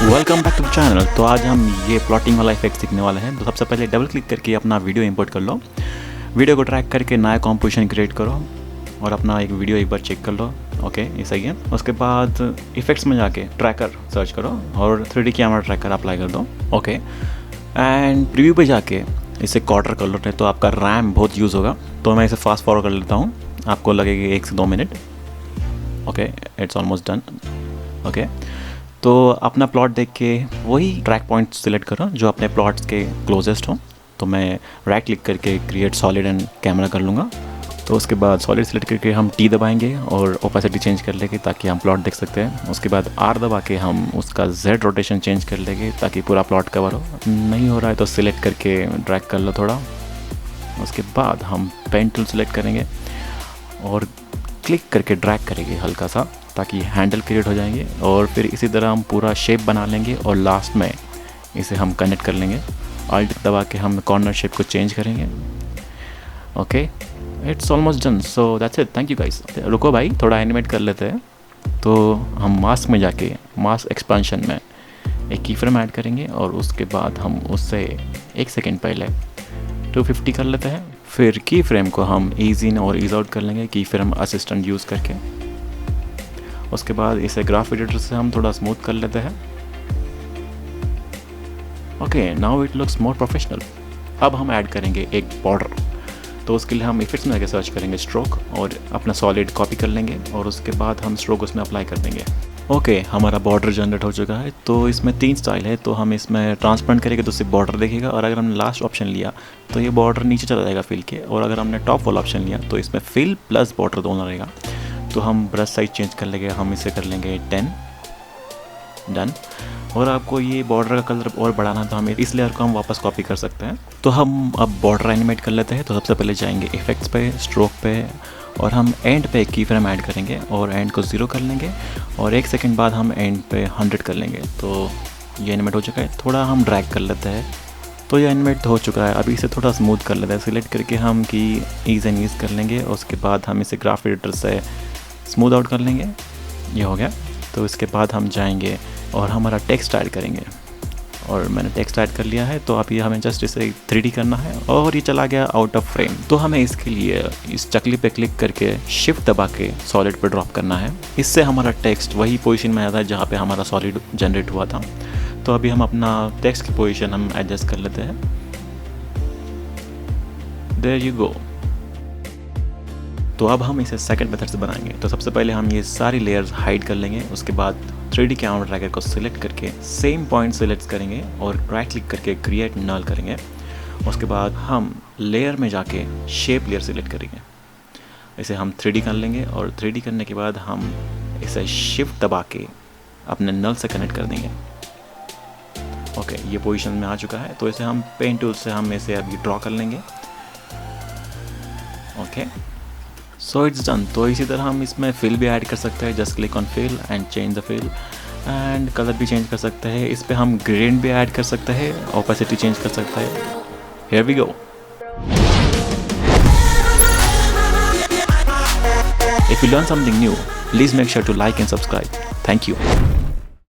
Welcome back to the channel. तो आज हम ये प्लॉटिंग वाला इफेक्ट सीखने वाले हैं। तो सबसे पहले डबल क्लिक करके अपना वीडियो इंपोर्ट कर लो। वीडियो को ट्रैक करके नया कॉम्पोजिशन क्रिएट करो और अपना एक वीडियो एक बार चेक कर लो। ओके, ये सही है। उसके बाद इफेक्ट्स में जाके ट्रैकर सर्च करो और 3D कैमरा ट्रैकर अप्लाई कर दो। ओके, एंड प्रीव्यू पे जाके इसे क्वार्टर कर लो, नहीं तो आपका रैम बहुत यूज़ होगा। तो मैं इसे फास्ट फॉरवर्ड कर लेता हूँ, आपको लगेगी 1 से 2 minute. Okay, it's almost done. Okay, तो अपना प्लॉट देख के वही ट्रैक पॉइंट सिलेक्ट करो जो अपने प्लॉट्स के क्लोजेस्ट हो। तो मैं राइट क्लिक करके क्रिएट सॉलिड एंड कैमरा कर लूँगा। तो उसके बाद सॉलिड सिलेक्ट करके हम टी दबाएंगे और ओपेसिटी चेंज कर लेंगे ताकि हम प्लॉट देख सकते हैं। उसके बाद आर दबा के हम उसका जेड रोटेशन चेंज कर लेंगे ताकि पूरा प्लॉट कवर हो। नहीं हो रहा है तो सिलेक्ट करके ड्रैग कर लो थोड़ा। उसके बाद हम पेन टूल सिलेक्ट करेंगे और क्लिक करके ड्रैग करेंगे हल्का सा ताकि हैंडल क्रिएट हो जाएंगे। और फिर इसी तरह हम पूरा शेप बना लेंगे और लास्ट में इसे हम कनेक्ट कर लेंगे। अल्ट दबा के हम कॉर्नर शेप को चेंज करेंगे। Okay, it's almost done. So that's it, thank you guys. रुको भाई, थोड़ा एनिमेट कर लेते हैं। तो हम मास्क में जाके मास्क एक्सपेंशन में एक की फ्रेम ऐड करेंगे और उसके बाद हम उससे 1 सेकेंड पहले 250 कर लेते हैं। फिर की फ्रेम को हम ईज इन और ईज आउट कर लेंगे की फ्रेम असिस्टेंट यूज़ करके। उसके बाद इसे ग्राफ एडिटर से हम थोड़ा स्मूथ कर लेते हैं। Okay, now it looks more professional. अब हम ऐड करेंगे एक बॉर्डर। तो उसके लिए हम इफेक्ट्स में आके सर्च करेंगे स्ट्रोक और अपना सॉलिड कॉपी कर लेंगे और उसके बाद हम स्ट्रोक उसमें अप्लाई कर देंगे। ओके, हमारा बॉर्डर जनरेट हो चुका है। तो इसमें 3 स्टाइल है। तो हम इसमें ट्रांसपेरेंट करेंगे तो सिर्फ बॉर्डर देखेगा, और अगर हमने लास्ट ऑप्शन लिया तो ये बॉर्डर नीचे चला जाएगा फिल के, और अगर हमने टॉप वाला ऑप्शन लिया तो इसमें फिल प्लस बॉर्डर दोनों रहेगा। तो हम ब्रश साइज चेंज कर लेंगे, हम इसे कर लेंगे 10। डन। और आपको ये बॉर्डर का कलर और बढ़ाना था हमें, इस लेयर को हम वापस कॉपी कर सकते हैं। तो हम अब बॉर्डर एनिमेट कर लेते हैं। तो सबसे पहले जाएंगे इफेक्ट्स पे, स्ट्रोक पे, और हम एंड पे एक की फ्रेम ऐड करेंगे और एंड को 0 कर लेंगे और 1 सेकंड बाद हम एंड पे 100 कर लेंगे। तो ये एनिमेट हो चुका है। थोड़ा हम ड्रैग कर लेते हैं। तो ये एनिमेट हो चुका है। अभी इसे थोड़ा स्मूथ कर लेते हैं। सिलेक्ट करके हम की ईज एंड ईज कर लेंगे। उसके बाद हम इसे ग्राफ एडिटर से स्मूथ आउट कर लेंगे। ये हो गया। तो इसके बाद हम जाएंगे और हमारा टेक्स्ट ऐड करेंगे, और मैंने टेक्स्ट ऐड कर लिया है। तो अभी हमें जस्ट इसे 3D करना है और ये चला गया आउट ऑफ फ्रेम। तो हमें इसके लिए इस चकली पे क्लिक करके शिफ्ट दबा के सॉलिड पे ड्रॉप करना है। इससे हमारा टेक्स्ट वही पोजीशन में आता है जहाँ पे हमारा सॉलिड जनरेट हुआ था। तो अभी हम अपना टेक्स्ट की पोजीशन हम एडजस्ट कर लेते हैं। There you go. तो अब हम इसे सेकंड मेथड से बनाएंगे। तो सबसे पहले हम ये सारी लेयर्स हाइड कर लेंगे। उसके बाद 3D कैमरा ट्रैकर को सिलेक्ट करके सेम पॉइंट सिलेक्ट करेंगे और राइट क्लिक करके क्रिएट नल करेंगे। उसके बाद हम लेयर में जाके शेप लेयर सिलेक्ट करेंगे। इसे हम 3D कर लेंगे और 3D करने के बाद हम इसे शिफ्ट दबा के अपने नल से कनेक्ट कर देंगे। ओके, ये पोजीशन में आ चुका है। तो इसे हम पेन टूल से हम इसे अभी ड्रॉ कर लेंगे। Okay, so it's done. तो इसी तरह हम इसमें फिल भी ऐड कर सकते हैं। Just click on fill and change the fill, and colour भी चेंज कर सकते हैं। इस पे हम ग्रेडिएंट भी ऐड कर सकते हैं, ओपेसिटी चेंज कर सकते हैं। Here we go. If you learn something new, please make sure to like and subscribe. Thank you.